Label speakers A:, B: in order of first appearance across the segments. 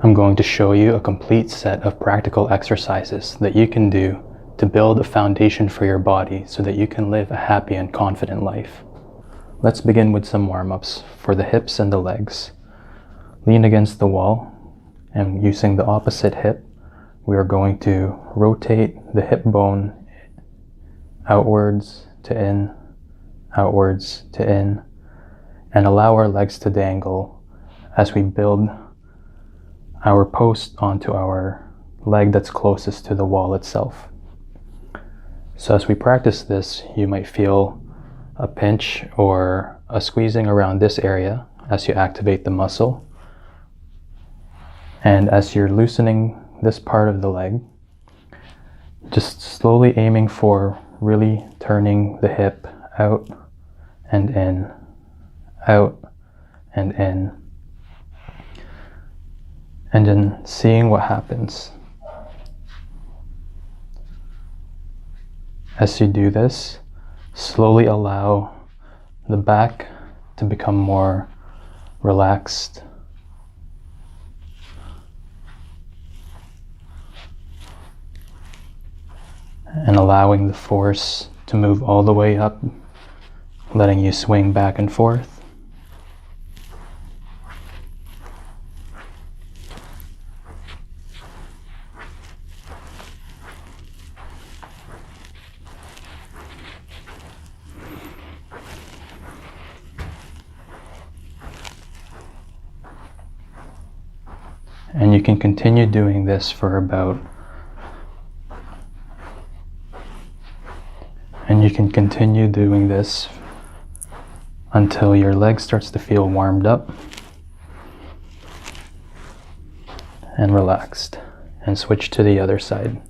A: I'm going to show you a complete set of practical exercises that you can do to build a foundation for your body so that you can live a happy and confident life. Let's begin with some warm-ups for the hips and the legs. Lean against the wall, and using the opposite hip, we are going to rotate the hip bone outwards to in, outwards to in, and allow our legs to dangle as we build our post onto our leg that's closest to the wall itself. So as we practice this, you might feel a pinch or a squeezing around this area as you activate the muscle. And as you're loosening this part of the leg, just slowly aiming for really turning the hip out and in, out and in, and then seeing what happens. As you do this, slowly allow the back to become more relaxed. And allowing the force to move all the way up, letting you swing back and forth. And you can continue doing this for about until your leg starts to feel warmed up and relaxed, and switch to the other side.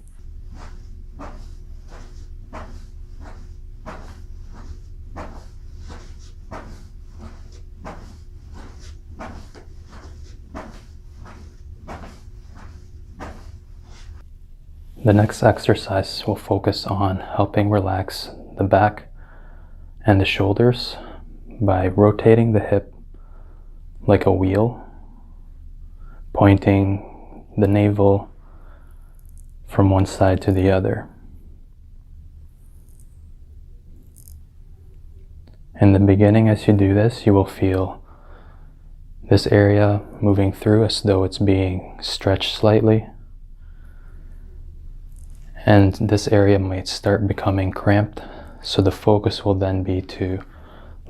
A: The next exercise will focus on helping relax the back and the shoulders by rotating the hip like a wheel, pointing the navel from one side to the other. In the beginning, as you do this, you will feel this area moving through as though it's being stretched slightly. And this area might start becoming cramped, so the focus will then be to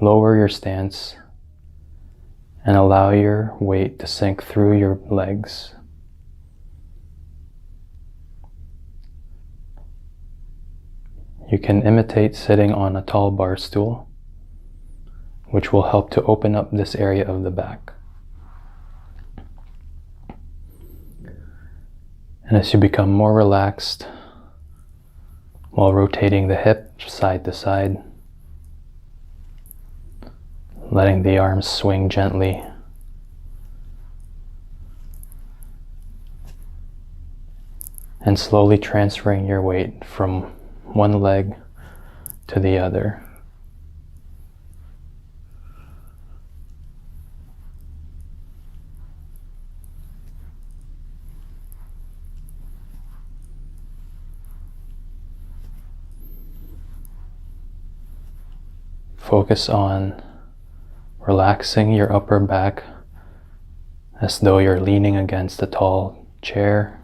A: lower your stance and allow your weight to sink through your legs. You can imitate sitting on a tall bar stool, which will help to open up this area of the back. And as you become more relaxed, while rotating the hip side to side, letting the arms swing gently, and slowly transferring your weight from one leg to the other. Focus on relaxing your upper back as though you're leaning against a tall chair.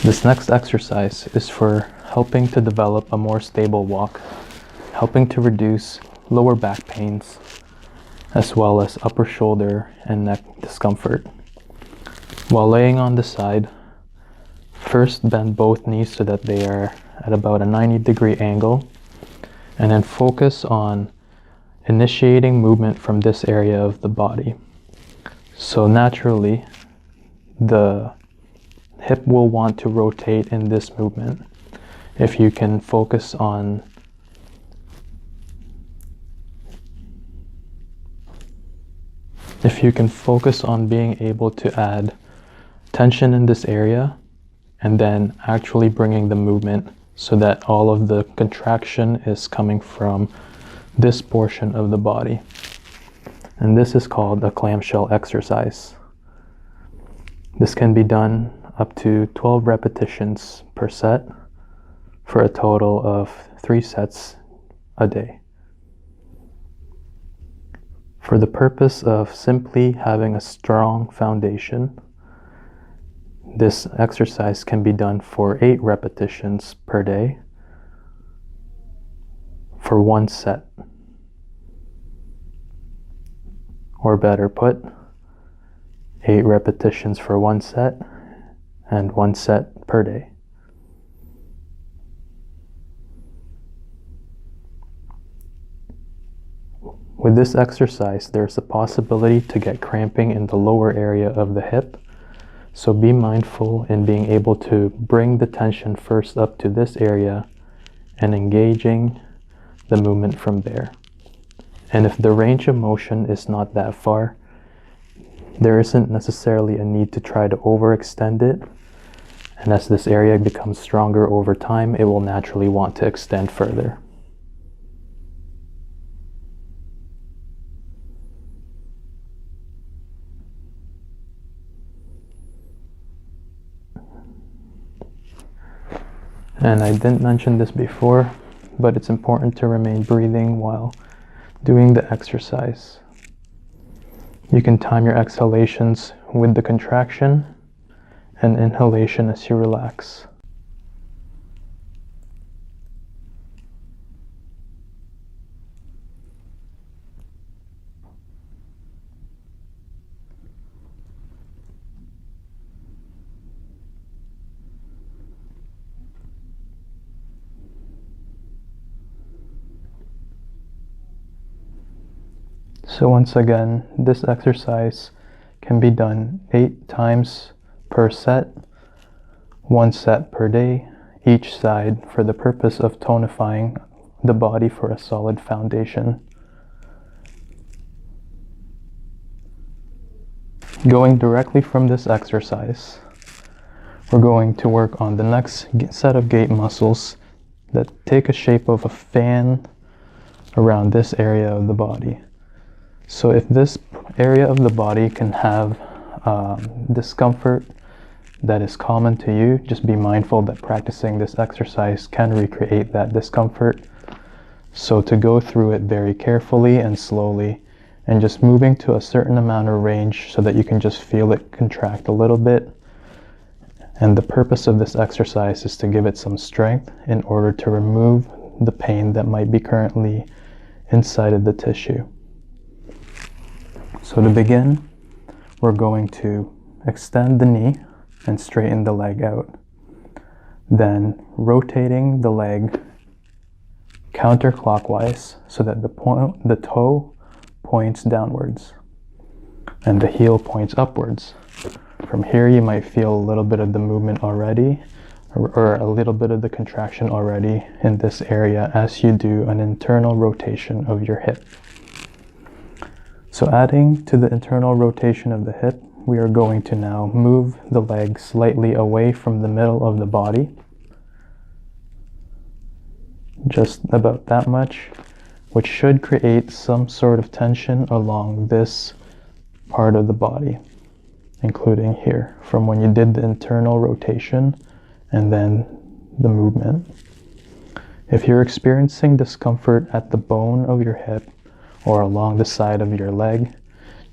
A: This next exercise is for helping to develop a more stable walk, helping to reduce lower back pains, as well as upper shoulder and neck discomfort. While laying on the side, first bend both knees so that they are at about a 90-degree angle, and then focus on initiating movement from this area of the body. So naturally, the hip will want to rotate in this movement. If you can focus on If you can focus on being able to add tension in this area and then actually bringing the movement so that all of the contraction is coming from this portion of the body. And this is called a clamshell exercise. This can be done up to 12 repetitions per set for a total of 3 sets a day. For the purpose of simply having a strong foundation, this exercise can be done for 8 repetitions per day for 1 set. Or better put, 8 repetitions for 1 set and 1 set per day. With this exercise, there's a possibility to get cramping in the lower area of the hip, so be mindful in being able to bring the tension first up to this area and engaging the movement from there. And if the range of motion is not that far, there isn't necessarily a need to try to overextend it, and as this area becomes stronger over time, it will naturally want to extend further. And I didn't mention this before, but it's important to remain breathing while doing the exercise. You can time your exhalations with the contraction and inhalation as you relax. So once again, this exercise can be done 8 times per set, 1 set per day, each side, for the purpose of tonifying the body for a solid foundation. Going directly from this exercise, we're going to work on the next set of gait muscles that take a shape of a fan around this area of the body. So if this area of the body can have discomfort that is common to you, just be mindful that practicing this exercise can recreate that discomfort. So to go through it very carefully and slowly, and just moving to a certain amount of range so that you can just feel it contract a little bit. And the purpose of this exercise is to give it some strength in order to remove the pain that might be currently inside of the tissue. So to begin, we're going to extend the knee and straighten the leg out. Then rotating the leg counterclockwise so that the toe points downwards and the heel points upwards. From here you might feel a little bit of the movement already, or a little bit of the contraction already in this area as you do an internal rotation of your hip. So adding to the internal rotation of the hip, we are going to now move the leg slightly away from the middle of the body. Just about that much, which should create some sort of tension along this part of the body, including here, from when you did the internal rotation and then the movement. If you're experiencing discomfort at the bone of your hip or along the side of your leg,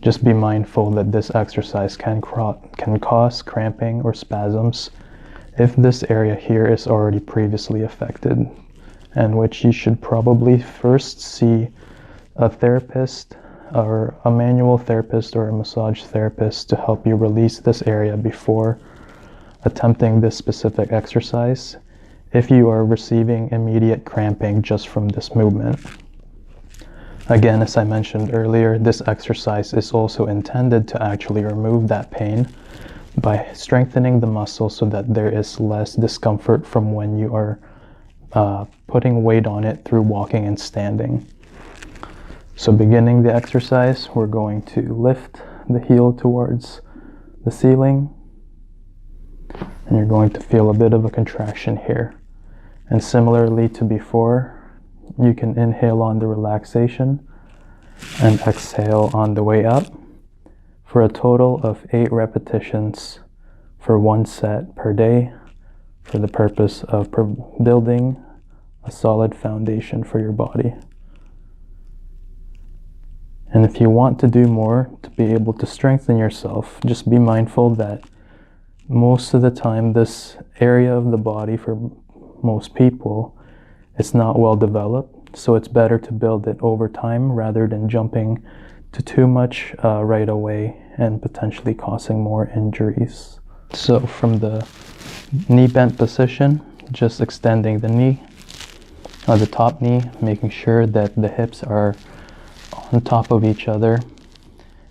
A: just be mindful that this exercise can cause cramping or spasms if this area here is already previously affected, and which you should probably first see a therapist or a manual therapist or a massage therapist to help you release this area before attempting this specific exercise if you are receiving immediate cramping just from this movement. Again, as I mentioned earlier, this exercise is also intended to actually remove that pain by strengthening the muscle so that there is less discomfort from when you are putting weight on it through walking and standing. So beginning the exercise, we're going to lift the heel towards the ceiling, and you're going to feel a bit of a contraction here. And similarly to before, you can inhale on the relaxation and exhale on the way up for a total of 8 repetitions for 1 set per day for the purpose of building a solid foundation for your body. And if you want to do more to be able to strengthen yourself, just be mindful that most of the time this area of the body for most people is not well developed, so it's better to build it over time rather than jumping to too much right away and potentially causing more injuries. So from the knee bent position, just extending the knee, or the top knee, making sure that the hips are on top of each other.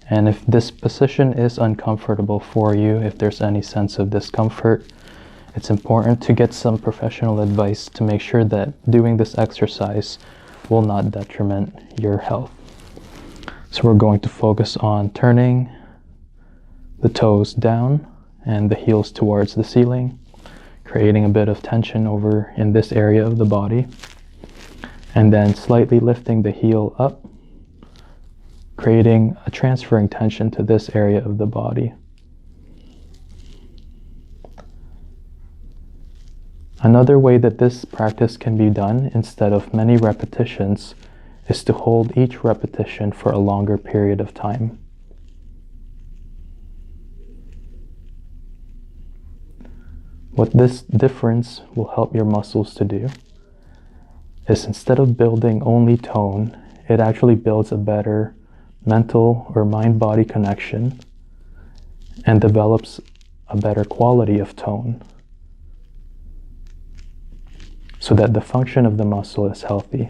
A: And if this position is uncomfortable for you, if there's any sense of discomfort, it's important to get some professional advice to make sure that doing this exercise will not detriment your health. So we're going to focus on turning the toes down and the heels towards the ceiling, creating a bit of tension over in this area of the body, and then slightly lifting the heel up, creating a transferring tension to this area of the body. Another way that this practice can be done instead of many repetitions is to hold each repetition for a longer period of time. What this difference will help your muscles to do is, instead of building only tone, it actually builds a better mental or mind-body connection and develops a better quality of tone, so that the function of the muscle is healthy.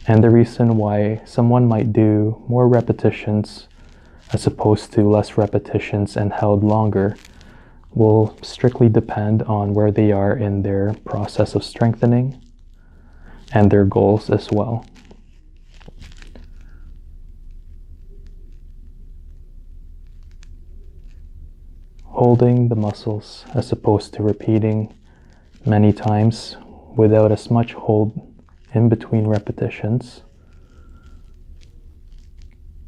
A: And the reason why someone might do more repetitions as opposed to less repetitions and held longer will strictly depend on where they are in their process of strengthening and their goals as well. Holding the muscles as opposed to repeating many times without as much hold in between repetitions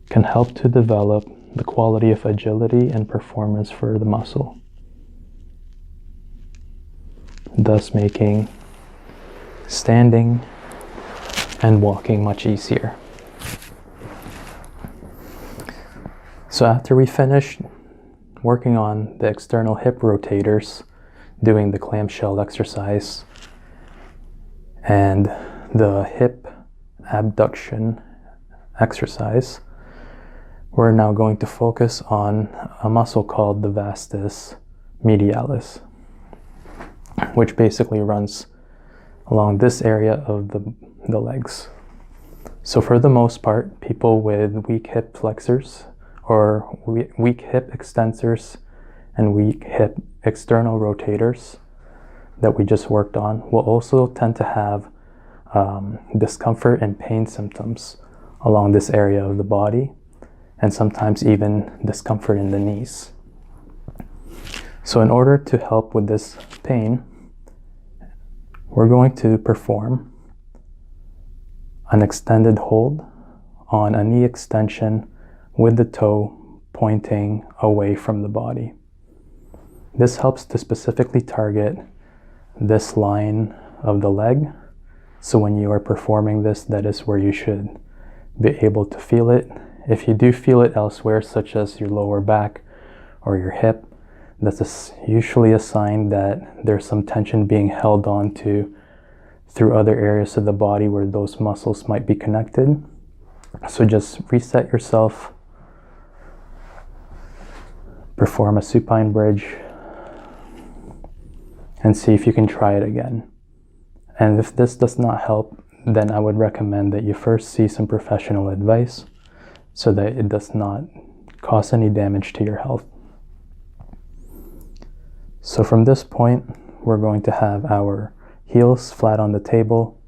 A: can help to develop the quality of agility and performance for the muscle, thus making standing and walking much easier. So after we finish working on the external hip rotators, doing the clamshell exercise and the hip abduction exercise, we're now going to focus on a muscle called the vastus medialis, which basically runs along this area of the legs. So for the most part, people with weak hip flexors or weak hip extensors and weak hip external rotators that we just worked on will also tend to have discomfort and pain symptoms along this area of the body, and sometimes even discomfort in the knees. So in order to help with this pain, we're going to perform an extended hold on a knee extension with the toe pointing away from the body. This helps to specifically target this line of the leg. So when you are performing this, that is where you should be able to feel it. If you do feel it elsewhere, such as your lower back or your hip, that's usually a sign that there's some tension being held on to through other areas of the body where those muscles might be connected. So just reset yourself, perform a supine bridge, and see if you can try it again. And if this does not help, then I would recommend that you first see some professional advice so that it does not cause any damage to your health. So from this point, we're going to have our heels flat on the table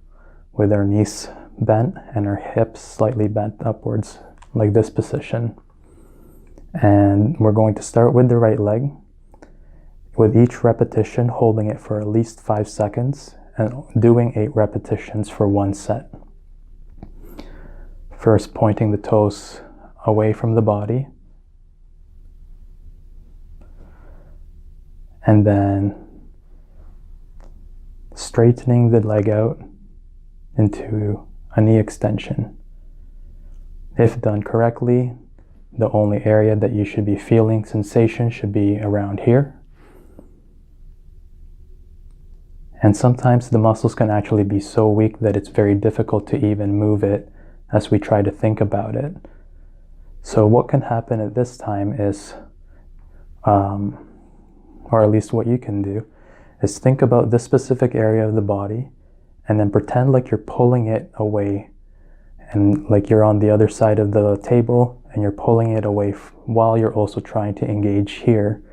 A: with our knees bent and our hips slightly bent upwards, like this position. And we're going to start with the right leg, with each repetition holding it for at least 5 seconds and doing 8 repetitions for 1 set. First, pointing the toes away from the body, and then straightening the leg out into a knee extension. If done correctly, the only area that you should be feeling sensation should be around here. And sometimes the muscles can actually be so weak that it's very difficult to even move it as we try to think about it. So what can happen at this time is, or at least what you can do, is think about this specific area of the body and then pretend like you're pulling it away, and like you're on the other side of the table and you're pulling it away while you're also trying to engage here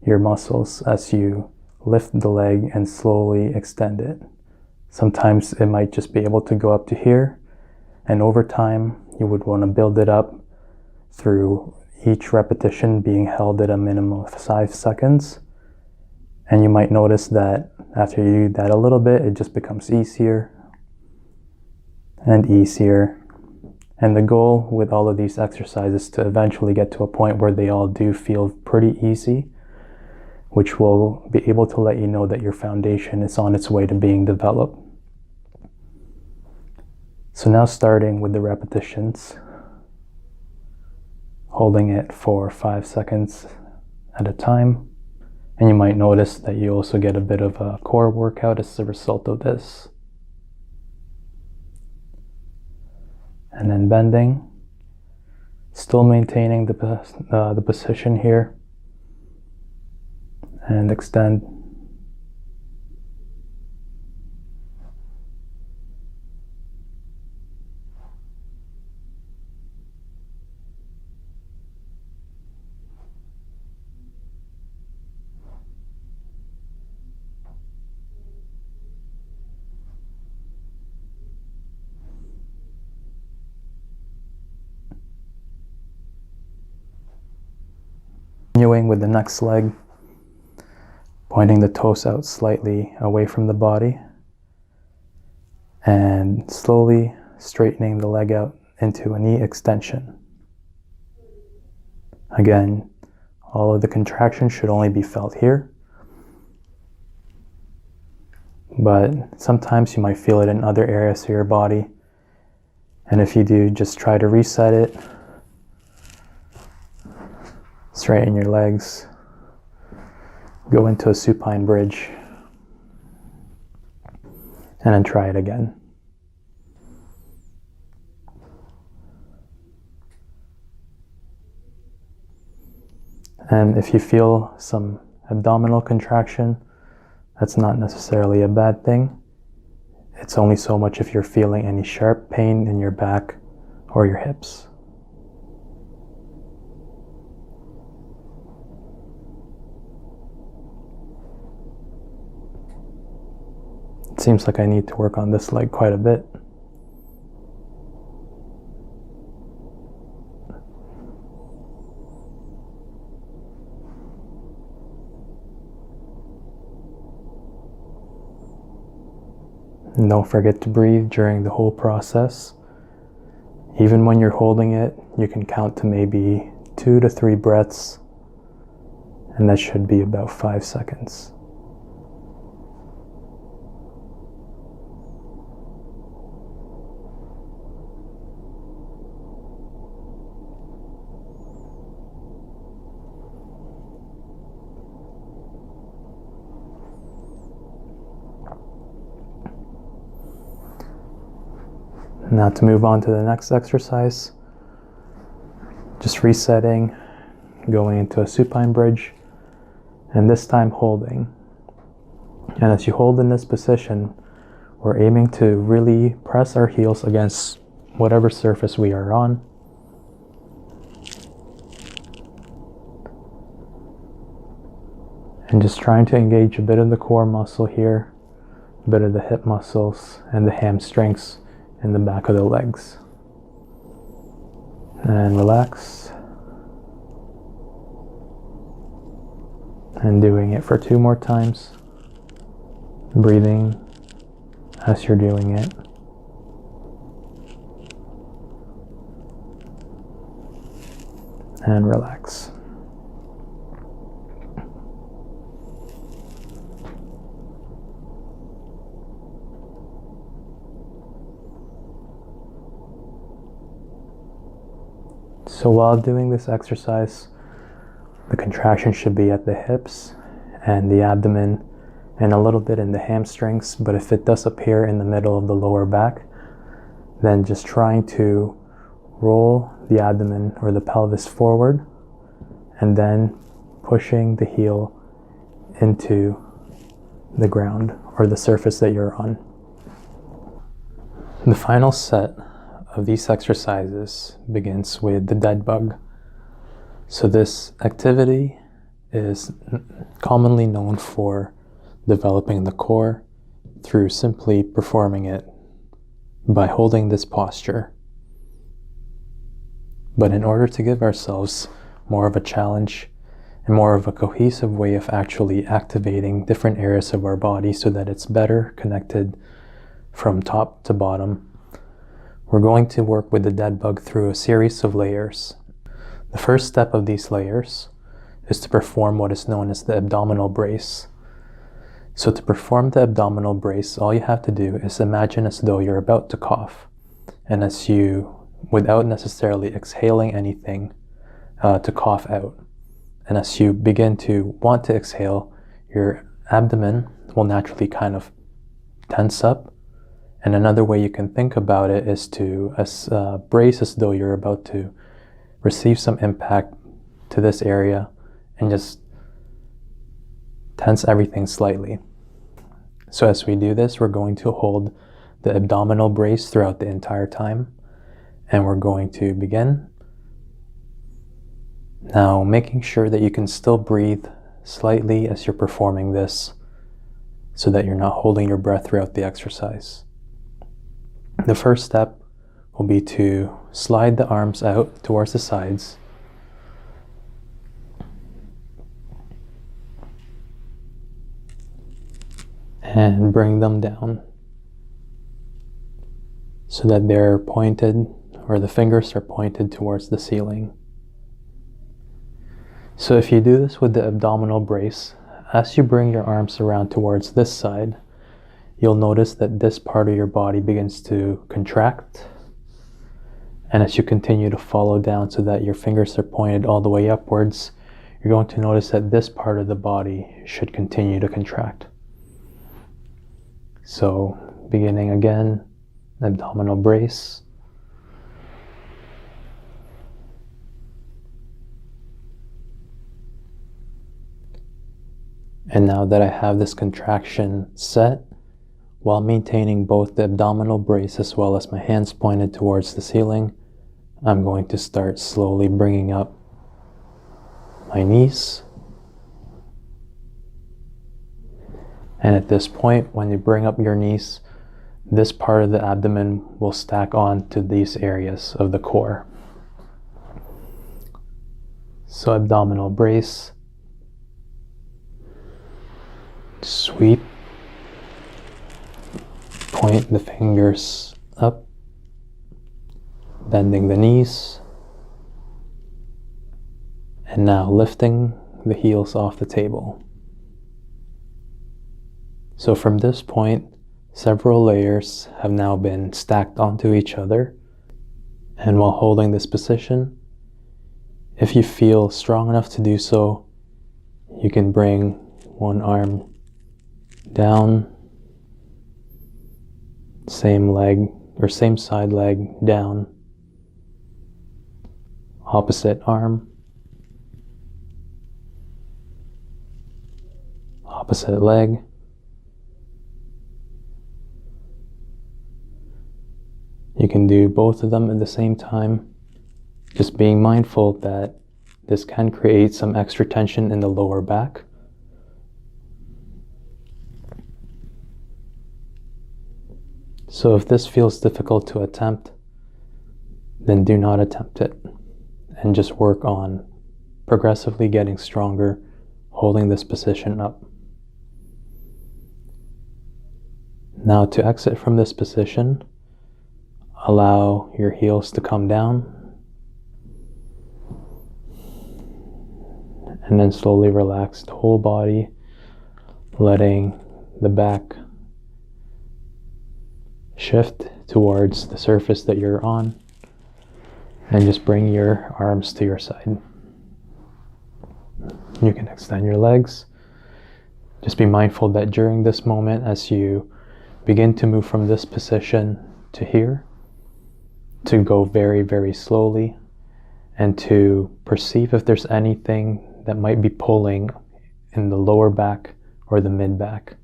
A: your muscles as you lift the leg and slowly extend it. Sometimes it might just be able to go up to here, and over time you would want to build it up through each repetition being held at a minimum of 5 seconds. And you might notice that after you do that a little bit, it just becomes easier and easier. And the goal with all of these exercises is to eventually get to a point where they all do feel pretty easy, which will be able to let you know that your foundation is on its way to being developed. So now starting with the repetitions, holding it for 5 seconds at a time. And you might notice that you also get a bit of a core workout as a result of this. And then bending, still maintaining the position here, and extend. Continuing with the next leg, pointing the toes out slightly away from the body and slowly straightening the leg out into a knee extension. Again, all of the contraction should only be felt here, but sometimes you might feel it in other areas of your body. And if you do, just try to reset it. Straighten your legs, go into a supine bridge, and then try it again. And if you feel some abdominal contraction, that's not necessarily a bad thing. It's only so much if you're feeling any sharp pain in your back or your hips. It seems like I need to work on this leg quite a bit. And don't forget to breathe during the whole process. Even when you're holding it, you can count to maybe 2 to 3 breaths, and that should be about 5 seconds. Now to move on to the next exercise, just resetting, going into a supine bridge, and this time holding. And as you hold in this position, we're aiming to really press our heels against whatever surface we are on. And just trying to engage a bit of the core muscle here, a bit of the hip muscles and the hamstrings in the back of the legs. And relax. And doing it for 2 more times. Breathing as you're doing it. And relax. So while doing this exercise, the contraction should be at the hips and the abdomen and a little bit in the hamstrings, but if it does appear in the middle of the lower back, then just trying to roll the abdomen or the pelvis forward and then pushing the heel into the ground or the surface that you're on. The final set of these exercises begins with the dead bug. So this activity is commonly known for developing the core through simply performing it by holding this posture. But in order to give ourselves more of a challenge and more of a cohesive way of actually activating different areas of our body so that it's better connected from top to bottom, we're going to work with the dead bug through a series of layers. The first step of these layers is to perform what is known as the abdominal brace. So to perform the abdominal brace, all you have to do is imagine as though you're about to cough. And as you, without necessarily exhaling anything, to cough out. And as you begin to want to exhale, your abdomen will naturally kind of tense up. And another way you can think about it is to brace as though you're about to receive some impact to this area and just tense everything slightly. So as we do this, we're going to hold the abdominal brace throughout the entire time. And we're going to begin. Now, making sure that you can still breathe slightly as you're performing this so that you're not holding your breath throughout the exercise. The first step will be to slide the arms out towards the sides. And bring them down so that they're pointed, or the fingers are pointed towards the ceiling. So if you do this with the abdominal brace, as you bring your arms around towards this side, you'll notice that this part of your body begins to contract. And as you continue to follow down so that your fingers are pointed all the way upwards, you're going to notice that this part of the body should continue to contract. So beginning again, abdominal brace. And now that I have this contraction set, while maintaining both the abdominal brace as well as my hands pointed towards the ceiling, I'm going to start slowly bringing up my knees. And at this point, when you bring up your knees, this part of the abdomen will stack on to these areas of the core. So abdominal brace, sweep, point the fingers up, bending the knees, and now lifting the heels off the table. So from this point, several layers have now been stacked onto each other. And while holding this position, if you feel strong enough to do so, you can bring one arm down, same leg or same side leg down, opposite arm, opposite leg, you can do both of them at the same time, just being mindful that this can create some extra tension in the lower back. So if this feels difficult to attempt, then do not attempt it, and just work on progressively getting stronger, holding this position up. Now to exit from this position, allow your heels to come down, and then slowly relax the whole body, letting the back shift towards the surface that you're on, and just bring your arms to your side. You can extend your legs. Just be mindful that during this moment, as you begin to move from this position to here, to go very, very slowly, and to perceive if there's anything that might be pulling in the lower back or the mid back.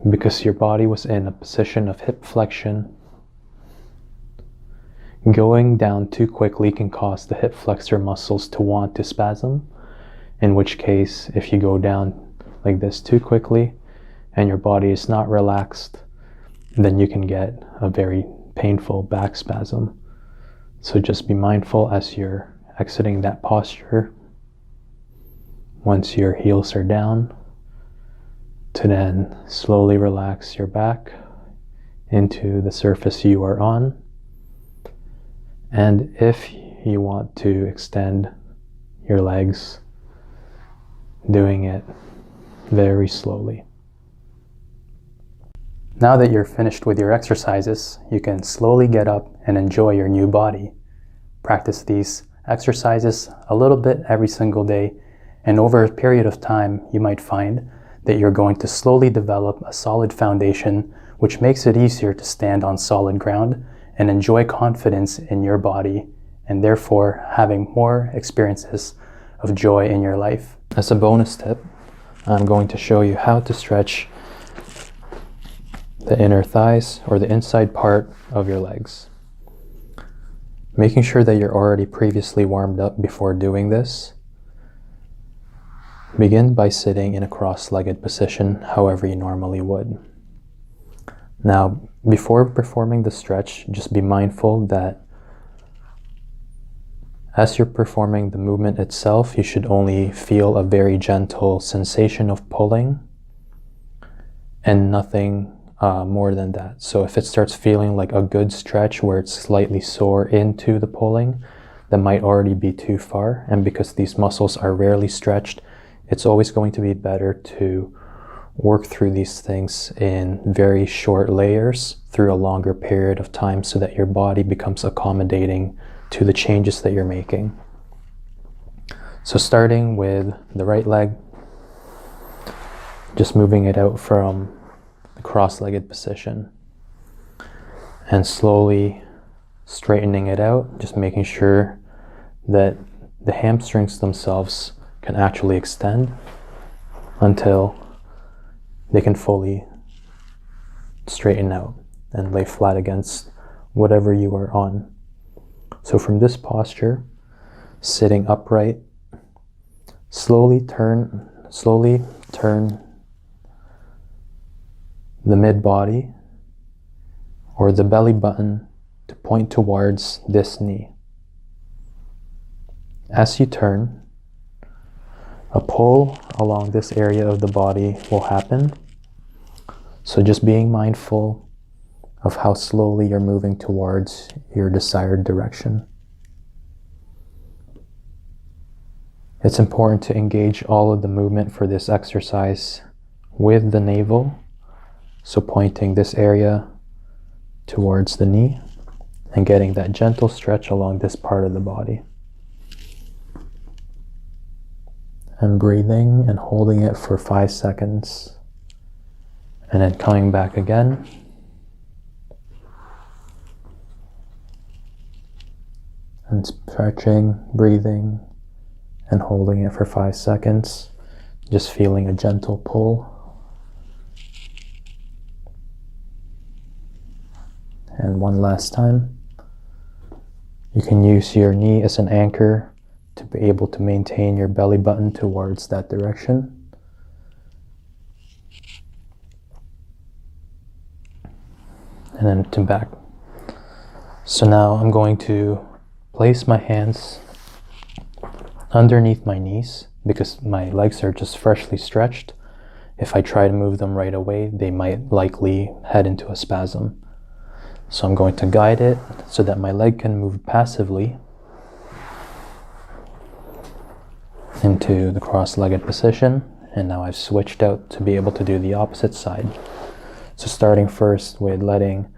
A: Because your body was in a position of hip flexion, going down too quickly can cause the hip flexor muscles to want to spasm, in which case, if you go down like this too quickly and your body is not relaxed, then you can get a very painful back spasm. So just be mindful as you're exiting that posture, once your heels are down, to then slowly relax your back into the surface you are on. And if you want to extend your legs, doing it very slowly. Now that you're finished with your exercises, you can slowly get up and enjoy your new body. Practice these exercises a little bit every single day, and over a period of time, you might find that you're going to slowly develop a solid foundation, which makes it easier to stand on solid ground and enjoy confidence in your body, and therefore having more experiences of joy in your life. As a bonus tip, I'm going to show you how to stretch the inner thighs or the inside part of your legs. Making sure that you're already previously warmed up before doing this. Begin by sitting in a cross-legged position, however you normally would. Now, before performing the stretch, just be mindful that as you're performing the movement itself, you should only feel a very gentle sensation of pulling and nothing more than that. So if it starts feeling like a good stretch where it's slightly sore into the pulling, that might already be too far. And because these muscles are rarely stretched, it's always going to be better to work through these things in very short layers through a longer period of time so that your body becomes accommodating to the changes that you're making. So starting with the right leg, just moving it out from the cross-legged position and slowly straightening it out, just making sure that the hamstrings themselves can actually extend until they can fully straighten out and lay flat against whatever you are on. So from this posture, sitting upright, slowly turn the mid-body or the belly button to point towards this knee. As you turn, a pull along this area of the body will happen. So just being mindful of how slowly you're moving towards your desired direction. It's important to engage all of the movement for this exercise with the navel. So pointing this area towards the knee and getting that gentle stretch along this part of the body. And breathing and holding it for 5 seconds. And then coming back again. And stretching, breathing, and holding it for 5 seconds. Just feeling a gentle pull. And one last time. You can use your knee as an anchor to be able to maintain your belly button towards that direction. and then to back. So now I'm going to place my hands underneath my knees because my legs are just freshly stretched. If I try to move them right away, they might likely head into a spasm. So I'm going to guide it so that my leg can move passively into the cross-legged position. And now I've switched out to be able to do the opposite side. So starting first with letting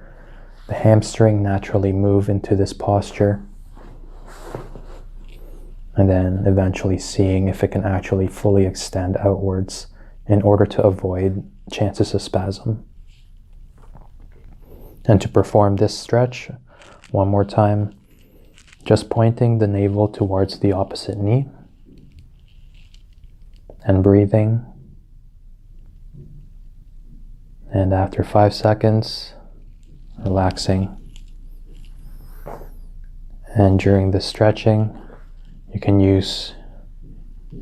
A: the hamstring naturally move into this posture, and then eventually seeing if it can actually fully extend outwards in order to avoid chances of spasm. And to perform this stretch one more time, just pointing the navel towards the opposite knee and breathing. And after 5 seconds, relaxing. And during the stretching, you can use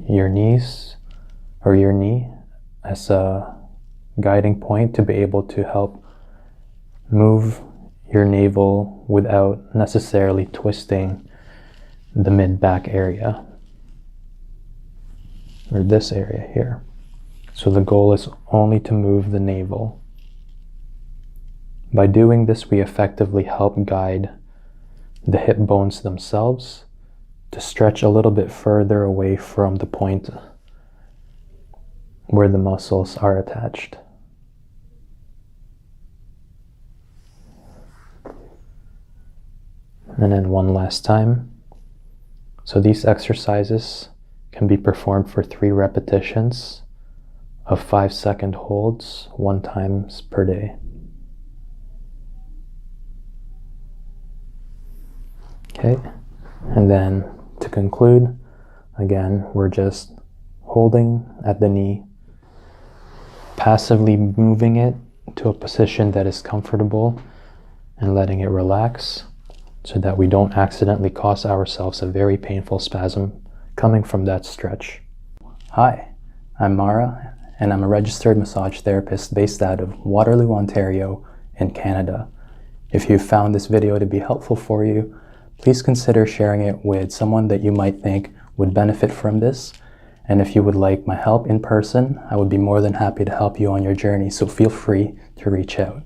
A: your knees or your knee as a guiding point to be able to help move your navel without necessarily twisting the mid-back area, or this area here. So the goal is only to move the navel. By doing this, we effectively help guide the hip bones themselves to stretch a little bit further away from the point where the muscles are attached. And then one last time. So these exercises can be performed for 3 repetitions of 5-second holds 1 time per day. Okay, and then to conclude, again, we're just holding at the knee, passively moving it to a position that is comfortable and letting it relax so that we don't accidentally cause ourselves a very painful spasm coming from that stretch. Hi, I'm Mara, and I'm a registered massage therapist based out of Waterloo, Ontario in Canada. If you found this video to be helpful for you, please consider sharing it with someone that you might think would benefit from this. And if you would like my help in person, I would be more than happy to help you on your journey, so feel free to reach out.